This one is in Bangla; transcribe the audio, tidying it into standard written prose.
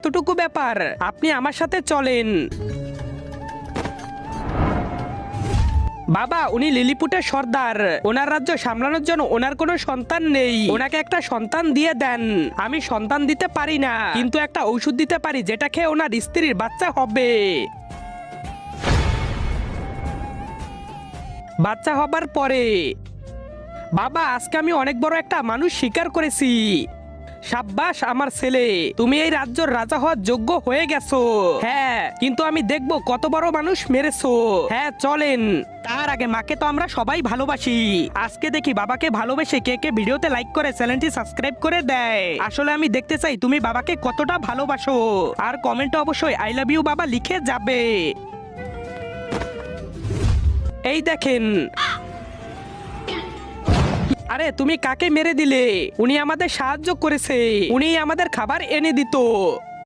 এতটুকু ব্যাপার, আপনি আমার সাথে চলেন। বাবা, উনি লিলিপুটের সর্দার, ওনার রাজ্য সামলানোর জন্য ওনার কোনো সন্তান নেই, ওনাকে একটা সন্তান দিয়ে দেন। আমি সন্তান দিতে পারি না, কিন্তু একটা ঔষধ দিতে পারি যেটা খেয়ে ওনার স্ত্রীর বাচ্চা হবে। বাচ্চা হবার পরে বাবা, আজকে আমি অনেক বড় একটা মানুষ শিকার করেছি। সাব্বাস আমার ছেলে, তুমি এই রাজ্যের রাজা হওয়ার যোগ্য হয়ে গেছো। হ্যাঁ, কিন্তু আমি দেখবো কত বড় মানুষ মেরেছো। হ্যাঁ চলেন। তার আগে মাকে তো আমরা সবাই ভালোবাসি, আজকে দেখি বাবাকে ভালোবেসে কে কে ভিডিওতে লাইক করে চ্যানেলটি সাবস্ক্রাইব করে দেয়। আসলে আমি দেখতে চাই তুমি বাবাকে কতটা ভালোবাসো, আর কমেন্টে অবশ্যই আই লাভ ইউ বাবা লিখে যাবে। এই দেখেন। আরে তুমি কাকে মেরে দিলে? উনি আমাদের সাহায্য করেছে, উনি আমাদের খাবার এনে দিত।